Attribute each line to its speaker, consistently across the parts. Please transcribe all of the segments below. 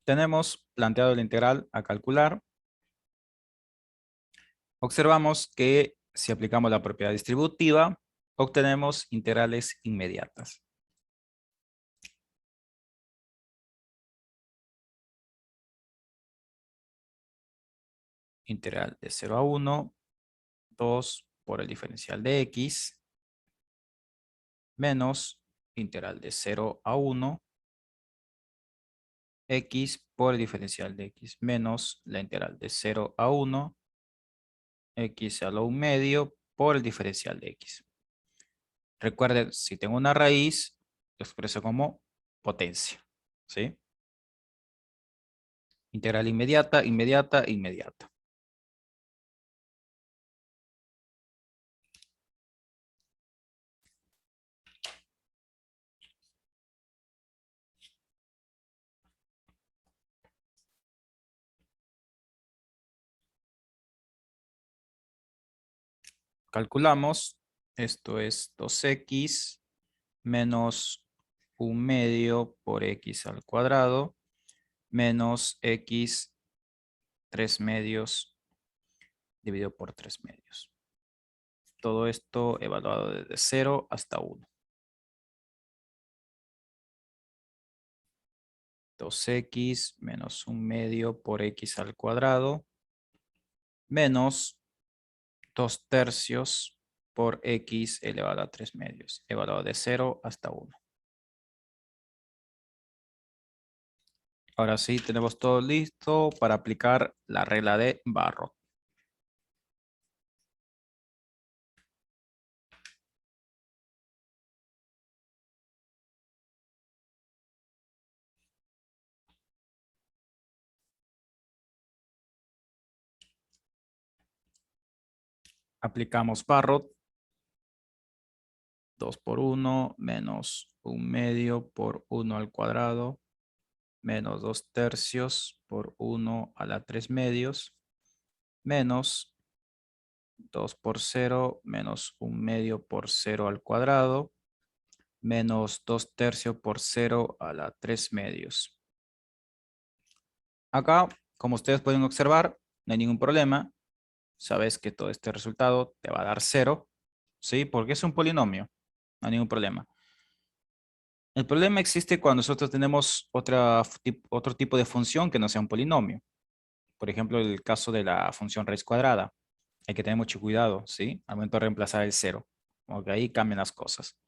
Speaker 1: Tenemos planteado el integral a calcular. Observamos que si aplicamos la propiedad distributiva, obtenemos integrales inmediatas. Integral de 0 a 1, 2 por el diferencial de x, menos integral de 0 a 1, x por el diferencial de x, menos la integral de 0 a 1, x a la 1 medio por el diferencial de x. Recuerden, si tengo una raíz, lo expreso como potencia, ¿sí? Integral inmediata, inmediata, inmediata. Calculamos, esto es 2x menos 1 medio por x al cuadrado, menos x 3 medios dividido por 3 medios. Todo esto evaluado desde 0 hasta 1. 2x menos 1 medio por x al cuadrado, menos 2 tercios por x elevado a 3 medios, evaluado de 0 hasta 1. Ahora sí, tenemos todo listo para aplicar la regla de Barro. Aplicamos Barro. 2 por 1 menos 1 medio por 1 al cuadrado menos 2 tercios por 1 a la 3 medios menos 2 por 0 menos 1 medio por 0 al cuadrado menos 2 tercios por 0 a la 3 medios. Acá, como ustedes pueden observar, no hay ningún problema. Sabes que todo este resultado te va a dar 0, ¿sí? Porque es un polinomio, no hay ningún problema. El problema existe cuando nosotros tenemos otro tipo de función que no sea un polinomio. Por ejemplo, el caso de la función raíz cuadrada. Hay que tener mucho cuidado, ¿sí? Al momento de reemplazar el 0. Porque ahí cambian las cosas.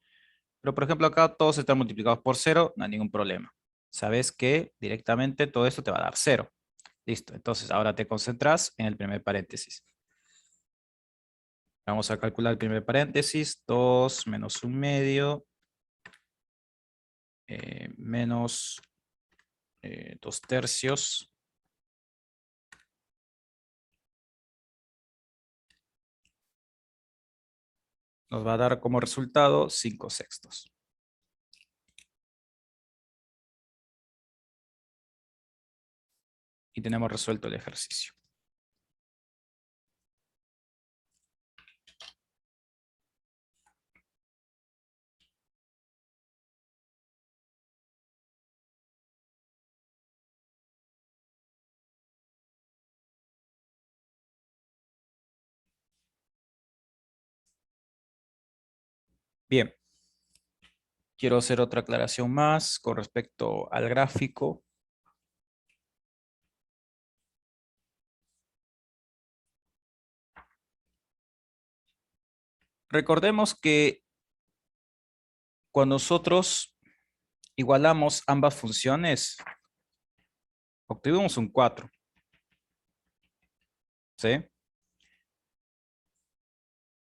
Speaker 1: Pero, por ejemplo, acá todos están multiplicados por 0, no hay ningún problema. Sabes que directamente todo esto te va a dar 0. Listo. Entonces, ahora te concentras en el primer paréntesis. Vamos a calcular el primer paréntesis. 2 menos 1 medio menos 2 tercios nos va a dar como resultado 5 sextos. Y tenemos resuelto el ejercicio. Bien, quiero hacer otra aclaración más con respecto al gráfico. Recordemos que cuando nosotros igualamos ambas funciones, obtuvimos un 4. ¿Sí?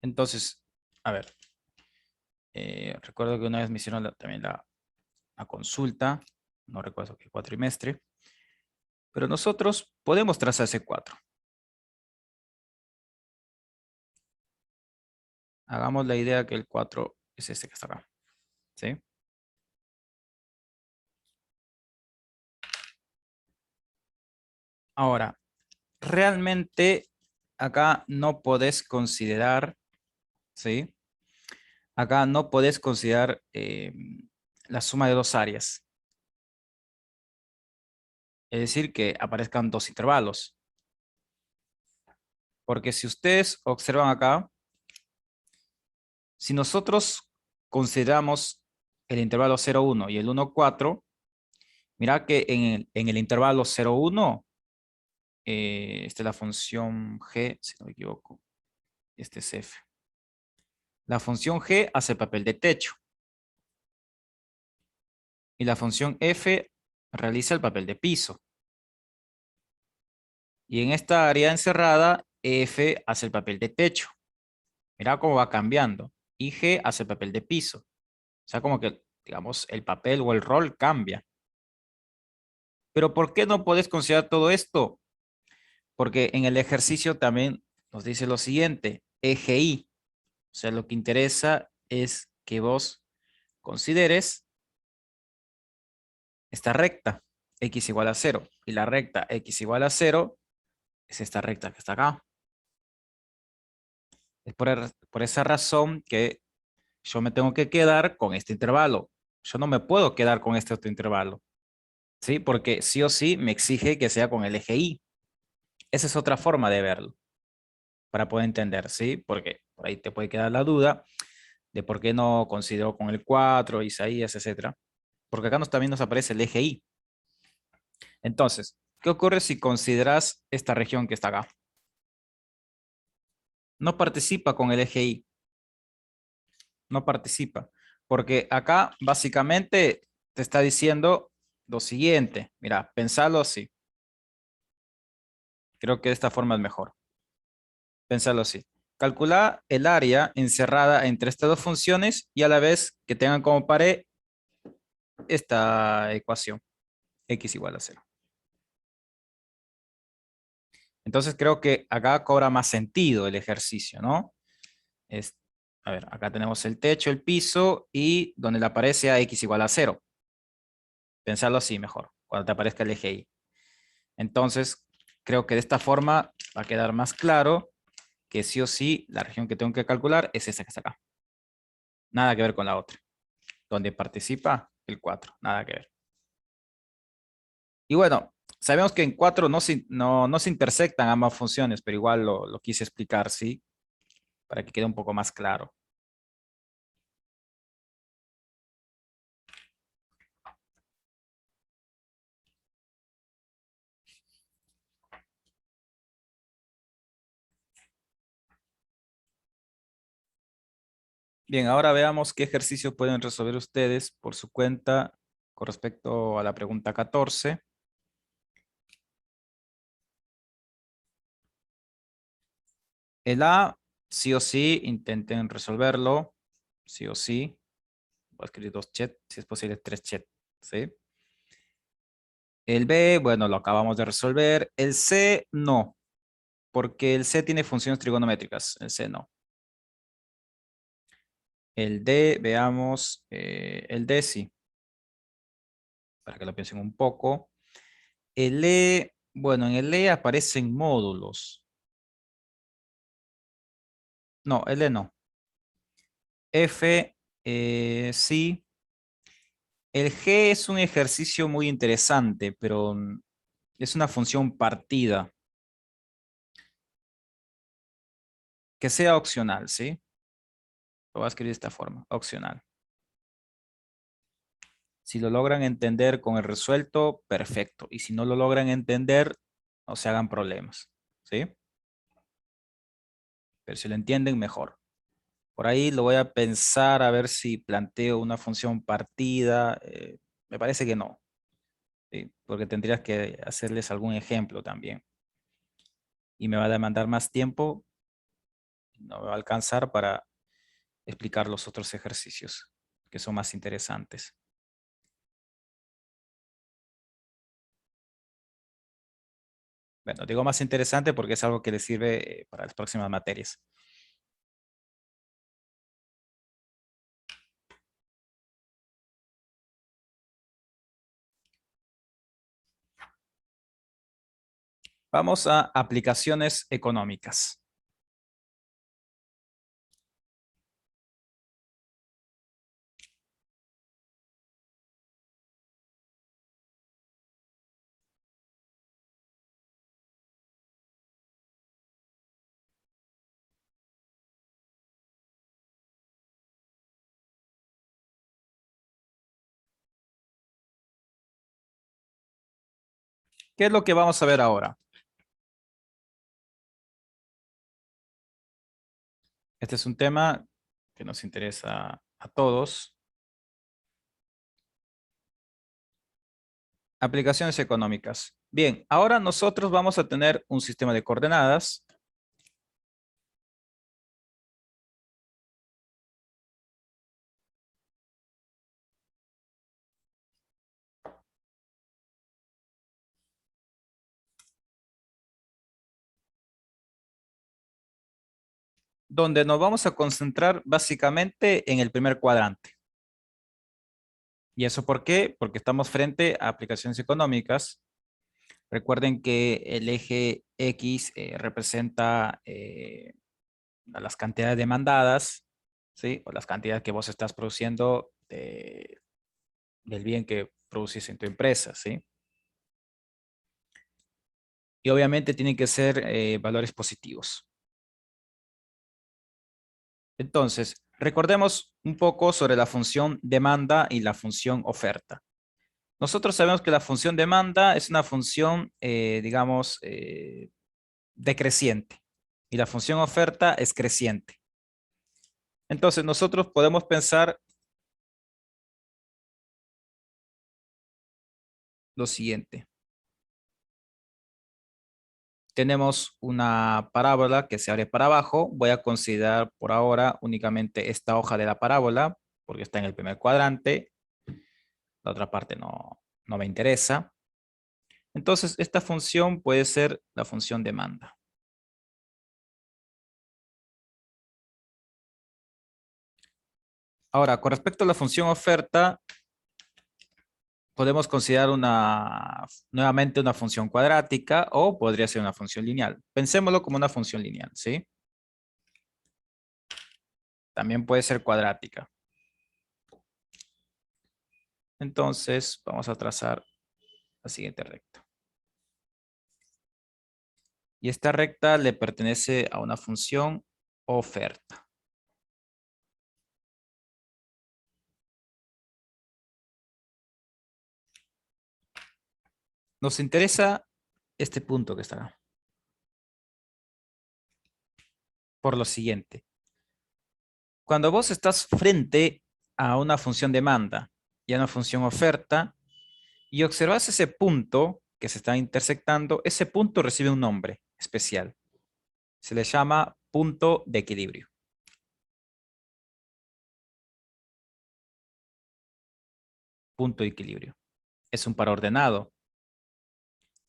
Speaker 1: Entonces, a ver, recuerdo que una vez me hicieron también la consulta, no recuerdo qué cuatrimestre, pero nosotros podemos trazar ese 4. Hagamos la idea que el 4 es este que está acá. ¿Sí? Ahora, realmente acá no podés considerar, ¿sí? Acá no podés considerar, la suma de dos áreas. Es decir, que aparezcan dos intervalos. Porque si ustedes observan acá, si nosotros consideramos el intervalo 0,1 y el 1,4, mira que en el intervalo 0,1, esta es la función g, si no me equivoco, este es f. La función g hace el papel de techo y la función f realiza el papel de piso. Y en esta área encerrada, f hace el papel de techo. Mira cómo va cambiando. Y g hace el papel de piso. O sea, como que, digamos, el papel o el rol cambia. Pero ¿por qué no puedes considerar todo esto? Porque en el ejercicio también nos dice lo siguiente, eje Y. O sea, lo que interesa es que vos consideres esta recta, x igual a 0. Y la recta x igual a 0 es esta recta que está acá. Es por esa razón que yo me tengo que quedar con este intervalo. Yo no me puedo quedar con este otro intervalo. ¿Sí? Porque sí o sí me exige que sea con el eje Y. Esa es otra forma de verlo, para poder entender, ¿sí? Porque por ahí te puede quedar la duda de por qué no considero con el 4, Isaías, etcétera. Porque acá también nos aparece el eje Y. Entonces, ¿qué ocurre si consideras esta región que está acá? No participa con el eje Y. No participa. Porque acá básicamente te está diciendo lo siguiente. Mira, pensalo así. Creo que de esta forma es mejor. Pensarlo así. Calcula el área encerrada entre estas dos funciones y a la vez que tengan como pared esta ecuación, x igual a 0. Entonces creo que acá cobra más sentido el ejercicio, ¿no? Es, a ver, acá tenemos el techo, el piso y donde le aparece a x igual a 0. Pensarlo así mejor, cuando te aparezca el eje Y. Entonces, creo que de esta forma va a quedar más claro que sí o sí la región que tengo que calcular es esta que está acá. Nada que ver con la otra. Donde participa el 4, nada que ver. Y bueno, sabemos que en 4 no se intersectan ambas funciones, pero igual lo quise explicar, ¿sí? Para que quede un poco más claro. Bien, ahora veamos qué ejercicio pueden resolver ustedes por su cuenta con respecto a la pregunta 14. El A, sí o sí, intenten resolverlo. Sí o sí. Voy a escribir 2 chet, si es posible 3 chet. ¿Sí? El B, bueno, lo acabamos de resolver. El C, no, porque el C tiene funciones trigonométricas. El C no. El D, veamos, el D sí, para que lo piensen un poco. El E, bueno, en el E aparecen módulos. No, el E no. F, sí. El G es un ejercicio muy interesante, pero es una función partida. Que sea opcional, ¿sí? Lo voy a escribir de esta forma, opcional. Si lo logran entender con el resuelto, perfecto. Y si no lo logran entender, no se hagan problemas, ¿sí? Pero si lo entienden, mejor. Por ahí lo voy a pensar a ver si planteo una función partida. Me parece que no, ¿sí? Porque tendrías que hacerles algún ejemplo también. Y me va a demandar más tiempo, no me va a alcanzar para explicar los otros ejercicios que son más interesantes. Bueno, digo más interesante porque es algo que les sirve para las próximas materias. Vamos a aplicaciones económicas. ¿Qué es lo que vamos a ver ahora? Este es un tema que nos interesa a todos. Aplicaciones económicas. Bien, ahora nosotros vamos a tener un sistema de coordenadas donde nos vamos a concentrar básicamente en el primer cuadrante. ¿Y eso por qué? Porque estamos frente a aplicaciones económicas. Recuerden que el eje X representa a las cantidades demandadas, ¿sí? O las cantidades que vos estás produciendo del bien que produces en tu empresa, ¿sí? Y obviamente tienen que ser valores positivos. Entonces, recordemos un poco sobre la función demanda y la función oferta. Nosotros sabemos que la función demanda es una función, digamos, decreciente y la función oferta es creciente. Entonces, nosotros podemos pensar lo siguiente. Tenemos una parábola que se abre para abajo. Voy a considerar por ahora únicamente esta hoja de la parábola porque está en el primer cuadrante. La otra parte no me interesa. Entonces, esta función puede ser la función demanda. Ahora, con respecto a la función oferta, podemos considerar nuevamente una función cuadrática o podría ser una función lineal. Pensémoslo como una función lineal, ¿sí? También puede ser cuadrática. Entonces, vamos a trazar la siguiente recta. Y esta recta le pertenece a una función oferta. Nos interesa este punto que está acá. Por lo siguiente. Cuando vos estás frente a una función demanda y a una función oferta y observas ese punto que se está intersectando, ese punto recibe un nombre especial. Se le llama punto de equilibrio. Punto de equilibrio. Es un par ordenado.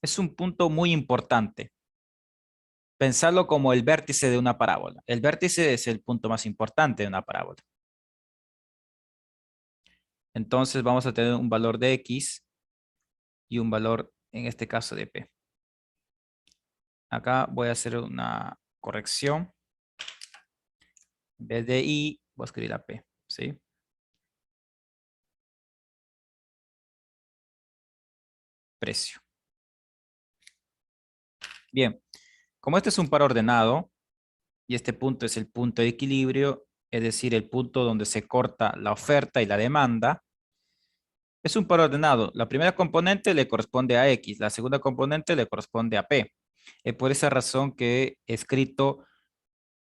Speaker 1: Es un punto muy importante. Pensarlo como el vértice de una parábola. El vértice es el punto más importante de una parábola. Entonces vamos a tener un valor de X y un valor, en este caso, de P. Acá voy a hacer una corrección. En vez de I, voy a escribir la P, ¿sí? Precio. Bien, como este es un par ordenado y este punto es el punto de equilibrio, es decir, el punto donde se corta la oferta y la demanda, es un par ordenado. La primera componente le corresponde a X, la segunda componente le corresponde a P. Es por esa razón que he escrito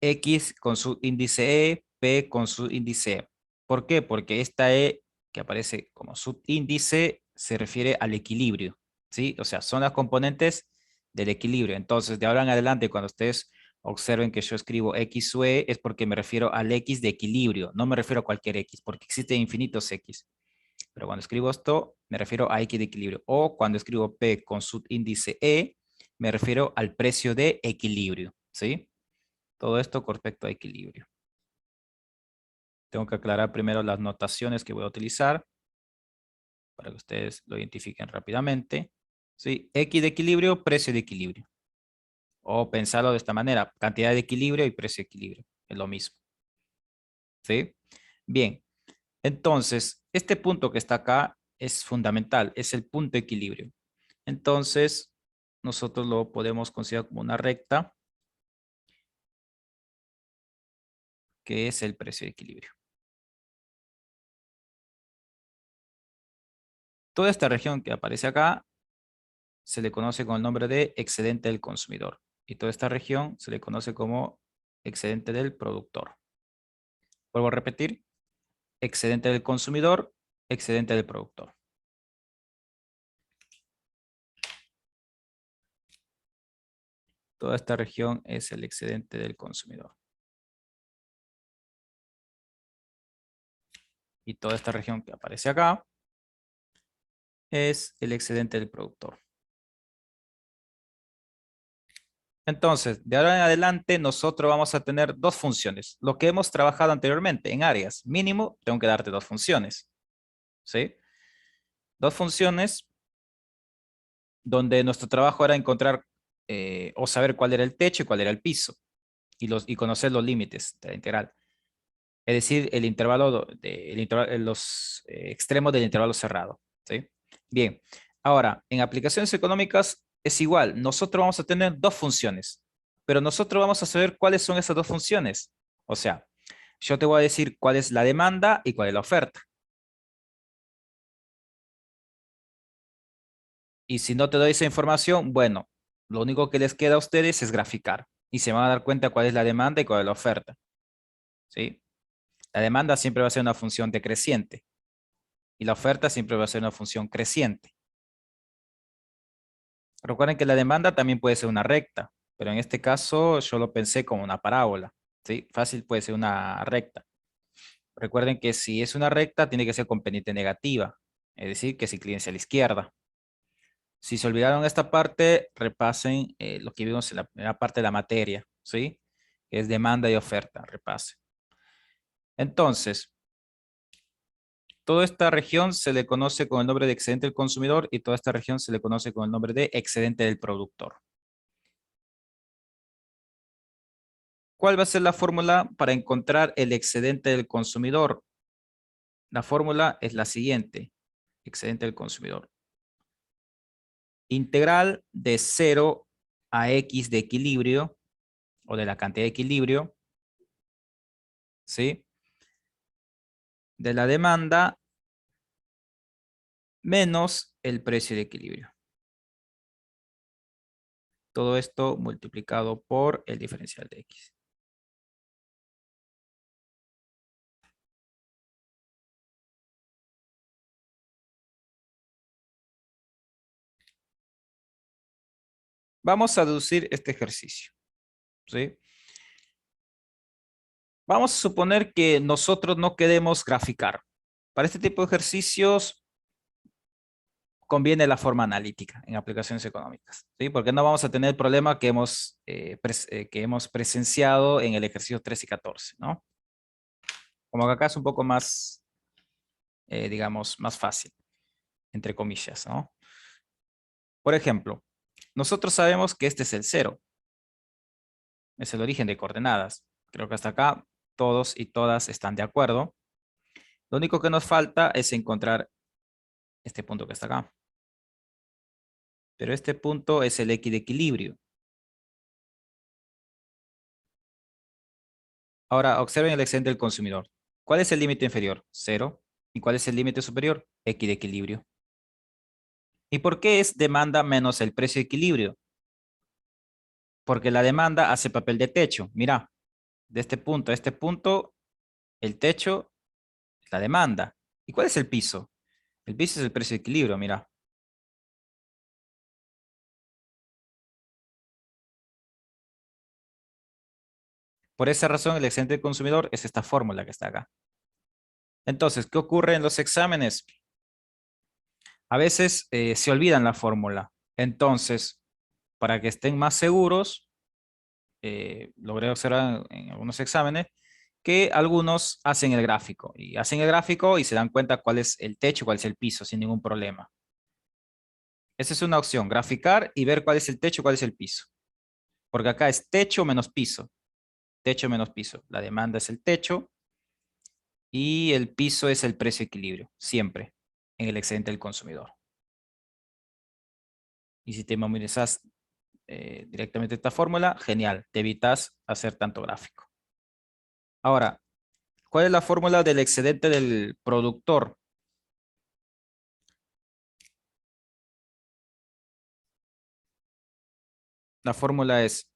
Speaker 1: X con su índice E, P con su índice E. ¿Por qué? Porque esta E que aparece como subíndice se refiere al equilibrio, ¿sí? O sea, son las componentes del equilibrio. Entonces, de ahora en adelante, cuando ustedes observen que yo escribo X o E, es porque me refiero al X de equilibrio, no me refiero a cualquier X, porque existen infinitos X. Pero cuando escribo esto, me refiero a X de equilibrio. O cuando escribo P con subíndice E, me refiero al precio de equilibrio, ¿sí? Todo esto con respecto a equilibrio. Tengo que aclarar primero las notaciones que voy a utilizar para que ustedes lo identifiquen rápidamente. ¿Sí? X de equilibrio, precio de equilibrio. O pensarlo de esta manera, cantidad de equilibrio y precio de equilibrio. Es lo mismo. ¿Sí? Bien, entonces, este punto que está acá es fundamental, es el punto de equilibrio. Entonces, nosotros lo podemos considerar como una recta que es el precio de equilibrio. Toda esta región que aparece acá se le conoce con el nombre de excedente del consumidor. Y toda esta región se le conoce como excedente del productor. Vuelvo a repetir, excedente del consumidor, excedente del productor. Toda esta región es el excedente del consumidor. Y toda esta región que aparece acá es el excedente del productor. Entonces, de ahora en adelante, nosotros vamos a tener dos funciones. Lo que hemos trabajado anteriormente en áreas. Mínimo, tengo que darte dos funciones. ¿Sí? Dos funciones donde nuestro trabajo era encontrar o saber cuál era el techo y cuál era el piso. Y conocer los límites de la integral. Es decir, el intervalo los extremos del intervalo cerrado. ¿Sí? Bien, ahora, en aplicaciones económicas es igual. Nosotros vamos a tener dos funciones, pero nosotros vamos a saber cuáles son esas dos funciones. O sea, yo te voy a decir cuál es la demanda y cuál es la oferta. Y si no te doy esa información, bueno, lo único que les queda a ustedes es graficar. Y se van a dar cuenta cuál es la demanda y cuál es la oferta. ¿Sí? La demanda siempre va a ser una función decreciente. Y la oferta siempre va a ser una función creciente. Recuerden que la demanda también puede ser una recta, pero en este caso yo lo pensé como una parábola. ¿Sí? Fácil puede ser una recta. Recuerden que si es una recta, tiene que ser con pendiente negativa, es decir, que se incline hacia la izquierda. Si se olvidaron esta parte, repasen lo que vimos en la primera parte de la materia, ¿sí? Que es demanda y oferta, repase. Entonces, toda esta región se le conoce con el nombre de excedente del consumidor y toda esta región se le conoce con el nombre de excedente del productor. ¿Cuál va a ser la fórmula para encontrar el excedente del consumidor? La fórmula es la siguiente, excedente del consumidor. Integral de 0 a x de equilibrio o de la cantidad de equilibrio, ¿sí? De la demanda menos el precio de equilibrio. Todo esto multiplicado por el diferencial de x. Vamos a deducir este ejercicio, ¿sí? Vamos a suponer que nosotros no queremos graficar. Para este tipo de ejercicios conviene la forma analítica en aplicaciones económicas, ¿sí? Porque no vamos a tener el problema que que hemos presenciado en el ejercicio 3 y 14, ¿no? Como que acá es un poco más, digamos, más fácil, entre comillas, ¿no? Por ejemplo, nosotros sabemos que este es el cero, es el origen de coordenadas. Creo que hasta acá todos y todas están de acuerdo. Lo único que nos falta es encontrar este punto que está acá. Pero este punto es el X de equilibrio. Ahora, observen el excedente del consumidor. ¿Cuál es el límite inferior? Cero. ¿Y cuál es el límite superior? X de equilibrio. ¿Y por qué es demanda menos el precio de equilibrio? Porque la demanda hace papel de techo. Mira, de este punto a este punto, el techo es la demanda. ¿Y cuál es el piso? El piso es el precio de equilibrio, mira. Por esa razón, el excedente del consumidor es esta fórmula que está acá. Entonces, ¿qué ocurre en los exámenes? A veces se olvidan la fórmula. Entonces, para que estén más seguros, logré observar en algunos exámenes que algunos hacen el gráfico y hacen el gráfico y se dan cuenta cuál es el techo, cuál es el piso, sin ningún problema. Esa es una opción, graficar y ver cuál es el techo, cuál es el piso. Porque acá es techo menos piso. Techo menos piso. La demanda es el techo y el piso es el precio equilibrio, siempre en el excedente del consumidor. Y si te memorizas directamente esta fórmula, genial, te evitas hacer tanto gráfico. Ahora, ¿cuál es la fórmula del excedente del productor? La fórmula es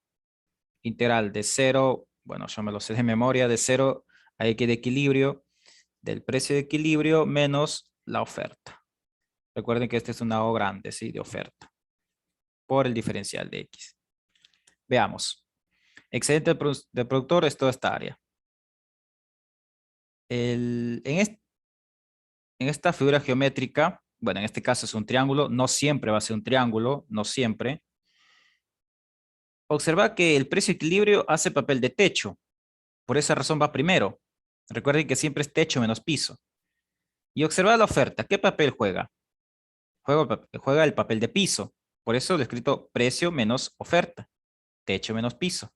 Speaker 1: integral de cero, bueno, yo me lo sé de memoria, de cero a X de equilibrio, del precio de equilibrio menos la oferta. Recuerden que esta es una O grande, ¿sí? De oferta, por el diferencial de X. Veamos. Excedente del productor es toda esta área. En esta figura geométrica, bueno, en este caso es un triángulo, no siempre va a ser un triángulo, no siempre. Observa que el precio equilibrio hace papel de techo, por esa razón va primero. Recuerden que siempre es techo menos piso. Y observa la oferta, ¿qué papel juega? Juega el papel de piso, por eso lo he escrito precio menos oferta, techo menos piso.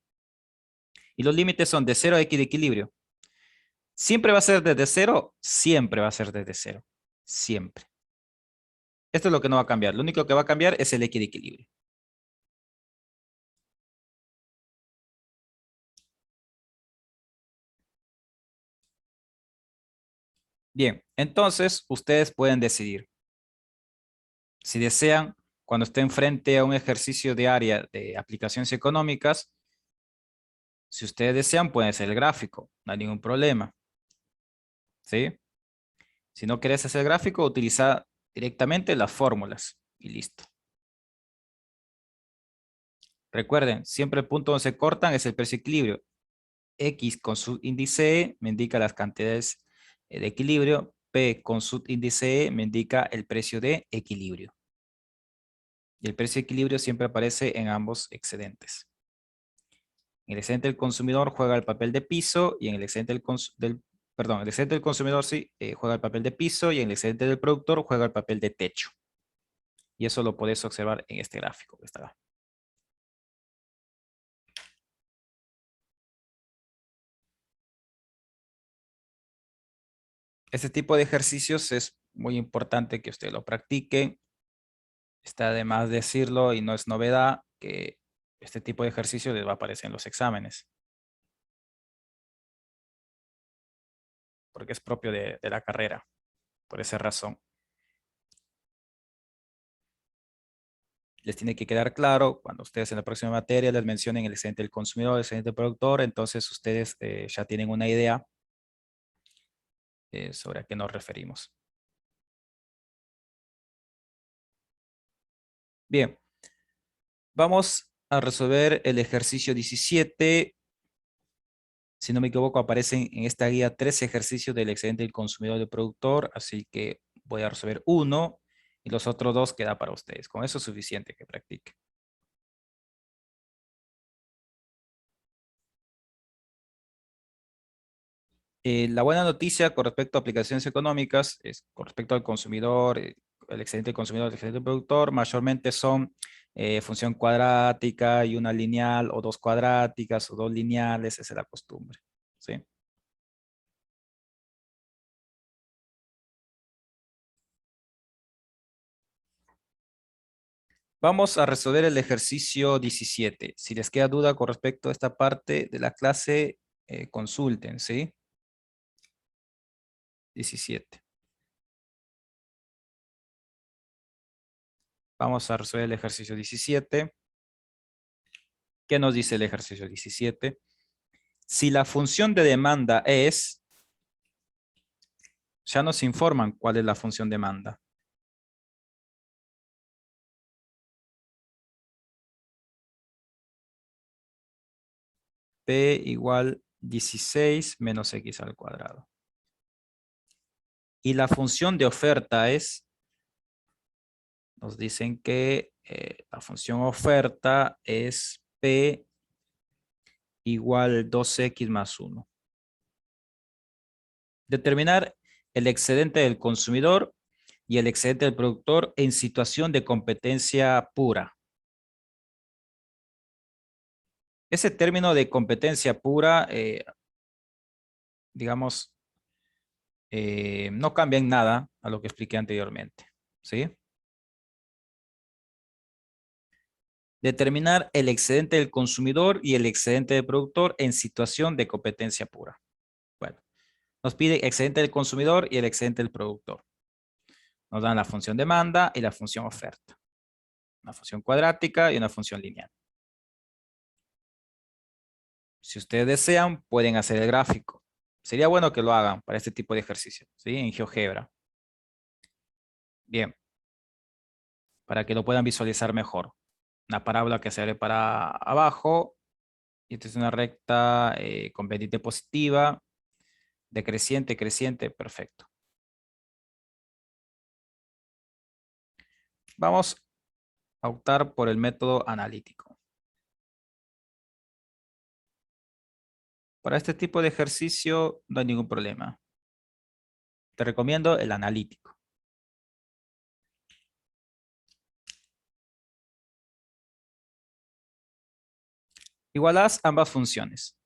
Speaker 1: Y los límites son de 0 a X de equilibrio. ¿Siempre va a ser desde cero? Siempre va a ser desde cero, siempre. Esto es lo que no va a cambiar. Lo único que va a cambiar es el X de equilibrio. Bien, entonces ustedes pueden decidir. Si desean, cuando estén frente a un ejercicio de área de aplicaciones económicas, si ustedes desean, pueden hacer el gráfico. No hay ningún problema. ¿Sí? Si no quieres hacer el gráfico, utiliza directamente las fórmulas y listo. Recuerden, siempre el punto donde se cortan es el precio equilibrio. X con su índice E me indica las cantidades de equilibrio. P con su índice E me indica el precio de equilibrio. Y el precio de equilibrio siempre aparece en ambos excedentes. En el excedente del consumidor juega el papel de piso y en el excedente el excedente del consumidor sí, juega el papel de piso y en el excedente del productor juega el papel de techo. Y eso lo puedes observar en este gráfico que está acá. Este tipo de ejercicios es muy importante que ustedes lo practiquen. Está de más decirlo y no es novedad que este tipo de ejercicio les va a aparecer en los exámenes. Porque es propio de la carrera, por esa razón. Les tiene que quedar claro cuando ustedes en la próxima materia les mencionen el excedente del consumidor, el excedente del productor, entonces ustedes ya tienen una idea sobre a qué nos referimos. Bien, vamos a resolver el ejercicio 17. Si no me equivoco, aparecen en esta guía 3 ejercicios del excedente del consumidor y del productor, así que voy a resolver uno y los otros dos queda para ustedes. Con eso es suficiente que practiquen. La buena noticia con respecto a aplicaciones económicas, es con respecto al consumidor, el excedente del consumidor, el excedente del productor, mayormente son función cuadrática y una lineal o dos cuadráticas o dos lineales, esa es la costumbre. ¿Sí? Vamos a resolver el ejercicio 17. Si les queda duda con respecto a esta parte de la clase, consulten, ¿sí? 17. Vamos a resolver el ejercicio 17. ¿Qué nos dice el ejercicio 17? Si la función de demanda es, ya nos informan cuál es la función demanda. P igual 16 menos X al cuadrado. Y la función de oferta es, nos dicen que la función oferta es P igual 2X más 1. Determinar el excedente del consumidor y el excedente del productor en situación de competencia pura. Ese término de competencia pura, digamos, no cambia en nada a lo que expliqué anteriormente. ¿Sí? Determinar el excedente del consumidor y el excedente del productor en situación de competencia pura. Bueno, nos pide excedente del consumidor y el excedente del productor. Nos dan la función demanda y la función oferta. Una función cuadrática y una función lineal. Si ustedes desean, pueden hacer el gráfico. Sería bueno que lo hagan para este tipo de ejercicio, ¿sí? En GeoGebra. Bien, para que lo puedan visualizar mejor. Una parábola que se abre para abajo, y esta es una recta con pendiente positiva, decreciente, creciente, perfecto. Vamos a optar por el método analítico. Para este tipo de ejercicio no hay ningún problema. Te recomiendo el analítico. Igualas ambas funciones.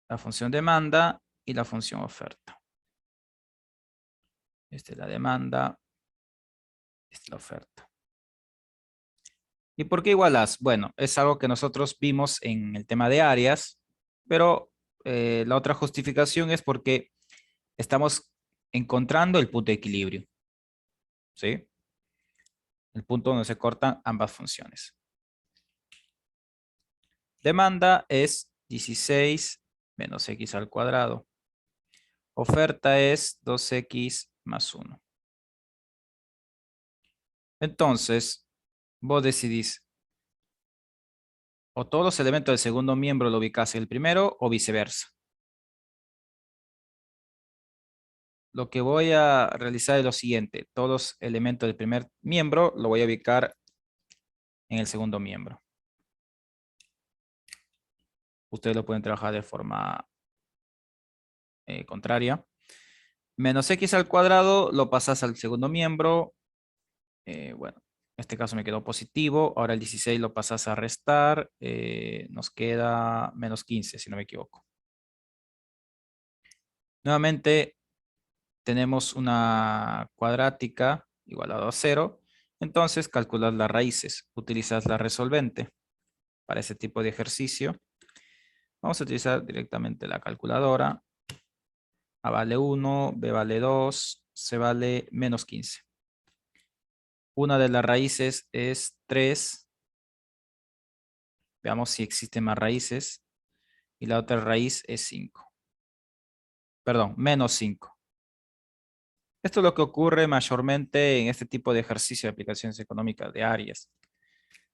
Speaker 1: La función demanda y la función oferta. Esta es la demanda, esta es la oferta. ¿Y por qué igualas? Bueno, es algo que nosotros vimos en el tema de áreas, pero la otra justificación es porque estamos encontrando el punto de equilibrio, ¿sí? El punto donde se cortan ambas funciones. Demanda es 16 menos x al cuadrado. Oferta es 2x más 1. Entonces, vos decidís, o todos los elementos del segundo miembro lo ubicás en el primero o viceversa. Lo que voy a realizar es lo siguiente. Todos los elementos del primer miembro lo voy a ubicar en el segundo miembro. Ustedes lo pueden trabajar de forma contraria. Menos x al cuadrado lo pasas al segundo miembro. Bueno, en este caso me quedó positivo. Ahora el 16 lo pasas a restar. Nos queda menos 15, si no me equivoco. Nuevamente tenemos una cuadrática igualado a 0. Entonces calculas las raíces. Utilizas la resolvente para ese tipo de ejercicio. Vamos a utilizar directamente la calculadora. A vale 1, B vale 2, C vale menos 15. Una de las raíces es 3. Veamos si existen más raíces. Y la otra raíz es 5. Perdón, menos 5. Esto es lo que ocurre mayormente en este tipo de ejercicio de aplicaciones económicas de áreas.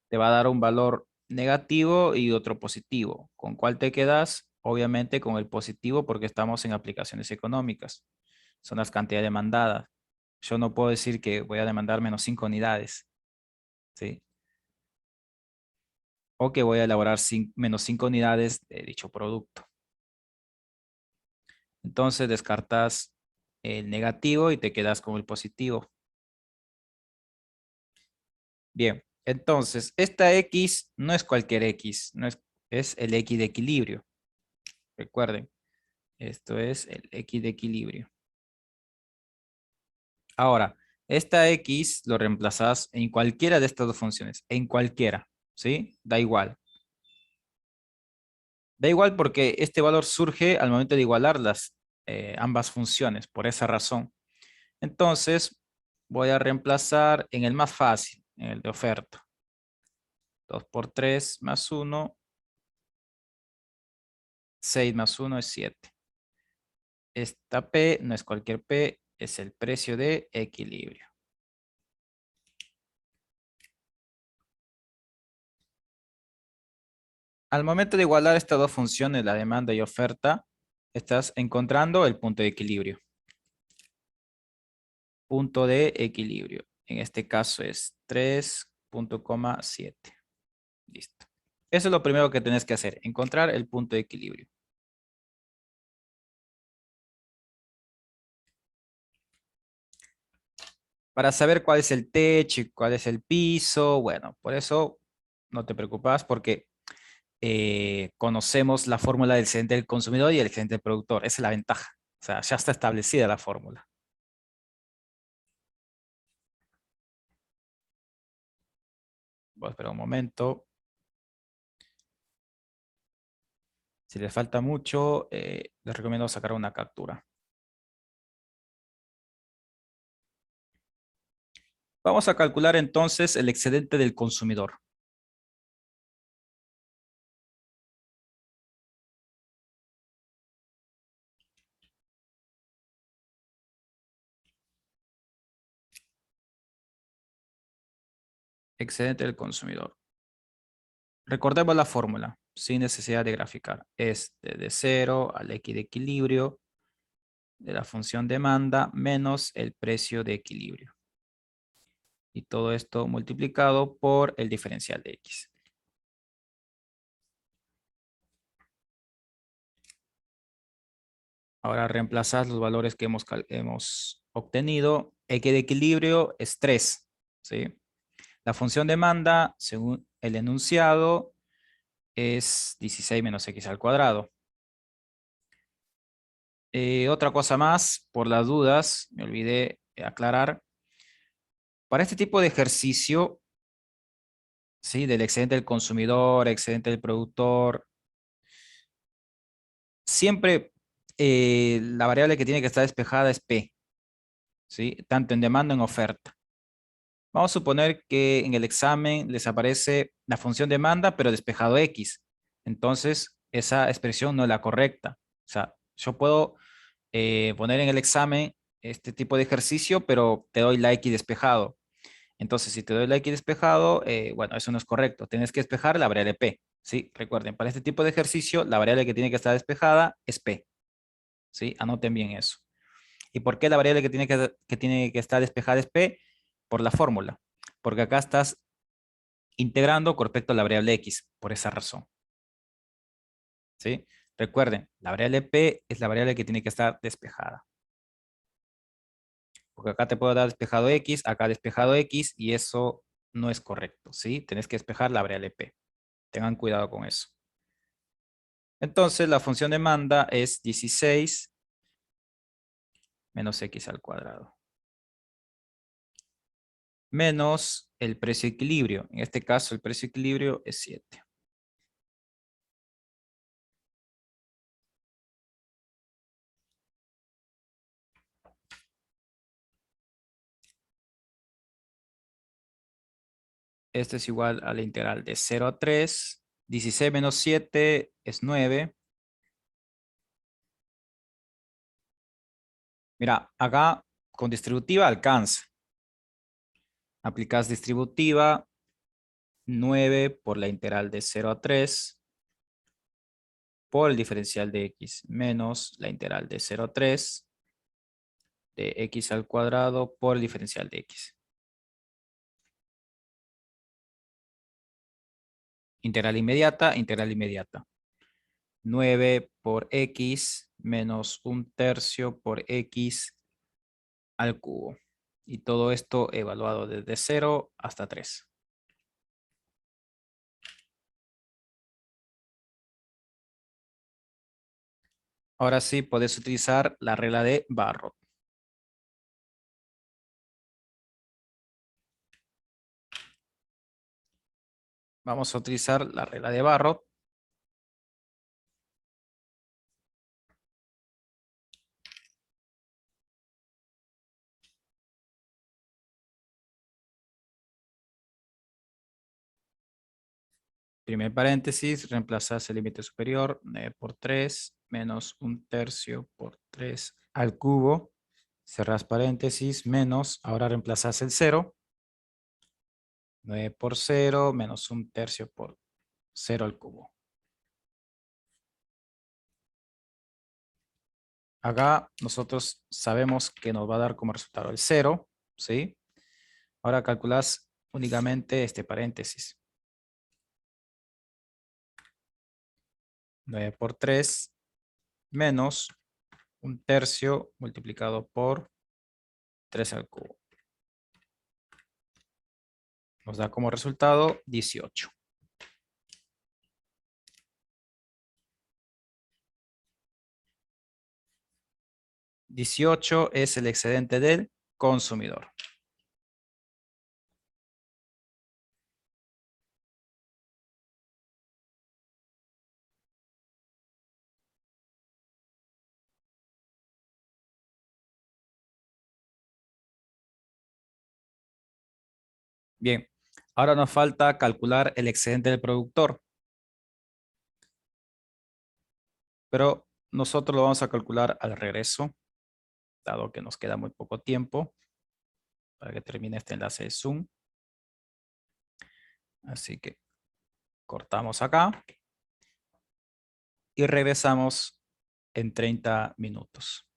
Speaker 1: Te va a dar un valor negativo y otro positivo. ¿Con cuál te quedas? Obviamente con el positivo porque estamos en aplicaciones económicas. Son las cantidades demandadas. Yo no puedo decir que voy a demandar menos 5 unidades, ¿sí? O que voy a elaborar menos 5 unidades de dicho producto. Entonces descartas el negativo y te quedas con el positivo. Bien, entonces esta X no es cualquier X, no es el X de equilibrio. Recuerden, esto es el X de equilibrio. Ahora, esta X lo reemplazas en cualquiera de estas dos funciones, en cualquiera, ¿sí? Da igual. Da igual porque este valor surge al momento de igualar ambas funciones, por esa razón. Entonces, voy a reemplazar en el más fácil, en el de oferta. 2 por 3 más 1, 6 más 1 es 7. Esta P no es cualquier P, es el precio de equilibrio. Al momento de igualar estas dos funciones, la demanda y oferta, estás encontrando el punto de equilibrio. Punto de equilibrio. En este caso es 3.7. Listo. Eso es lo primero que tienes que hacer, encontrar el punto de equilibrio. Para saber cuál es el techo y cuál es el piso, bueno, por eso no te preocupas porque conocemos la fórmula del excedente del consumidor y el excedente del productor. Esa es la ventaja. O sea, ya está establecida la fórmula. Voy a esperar un momento. Si les falta mucho, les recomiendo sacar una captura. Vamos a calcular entonces el excedente del consumidor. excedente del consumidor. Recordemos la fórmula, sin necesidad de graficar. Es de 0 al X de equilibrio de la función demanda menos el precio de equilibrio. Y todo esto multiplicado por el diferencial de X. Ahora reemplazar los valores que hemos obtenido. X de equilibrio es 3, ¿sí? La función demanda, según el enunciado, es 16 menos X al cuadrado. Otra cosa más, por las dudas, me olvidé aclarar. Para este tipo de ejercicio, ¿sí? Del excedente del consumidor, excedente del productor, siempre la variable que tiene que estar despejada es P, ¿sí? Tanto en demanda como en oferta. Vamos a suponer que en el examen les aparece la función demanda, pero despejado X. Entonces, esa expresión no es la correcta. O sea, yo puedo poner en el examen este tipo de ejercicio, pero te doy la X despejado. Entonces, si te doy la X despejado, bueno, eso no es correcto. Tienes que despejar la variable P. ¿Sí? Recuerden, para este tipo de ejercicio, la variable que tiene que estar despejada es P. ¿Sí? Anoten bien eso. ¿Y por qué la variable que tiene que estar despejada es P? Por la fórmula. Porque acá estás integrando con respecto a la variable X, por esa razón. ¿Sí? Recuerden, la variable P es la variable que tiene que estar despejada. Porque acá te puedo dar despejado X, acá despejado X, y eso no es correcto, ¿sí? Tienes que despejar la variable P. Tengan cuidado con eso. Entonces, la función demanda es 16 menos X al cuadrado. Menos el precio de equilibrio. En este caso, el precio de equilibrio es 7. Este es igual a la integral de 0 a 3. 16 menos 7 es 9. Mira, acá con distributiva alcanza. Aplicas distributiva 9 por la integral de 0 a 3 por el diferencial de x menos la integral de 0 a 3 de x al cuadrado por el diferencial de x. Integral inmediata, integral inmediata. 9 por x menos 1/3 por x al cubo. Y todo esto evaluado desde 0 hasta 3. Ahora sí, puedes utilizar la regla de Barrot. Vamos a utilizar la regla de Barrot. Primer paréntesis, reemplazas el límite superior, 9 por 3 menos 1/3 por 3 al cubo. Cerrás paréntesis, menos, ahora reemplazas el 0. 9 por 0 menos 1/3 por 0 al cubo. Acá nosotros sabemos que nos va a dar como resultado el 0, ¿sí? Ahora calculas únicamente este paréntesis. 9 por 3 menos 1/3 multiplicado por 3 al cubo. Nos da como resultado 18. 18 es el excedente del consumidor. Bien, ahora nos falta calcular el excedente del productor. Pero nosotros lo vamos a calcular al regreso, dado que nos queda muy poco tiempo para que termine este enlace de Zoom. Así que cortamos acá y regresamos en 30 minutos.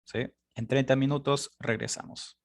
Speaker 1: ¿Sí? En 30 minutos regresamos.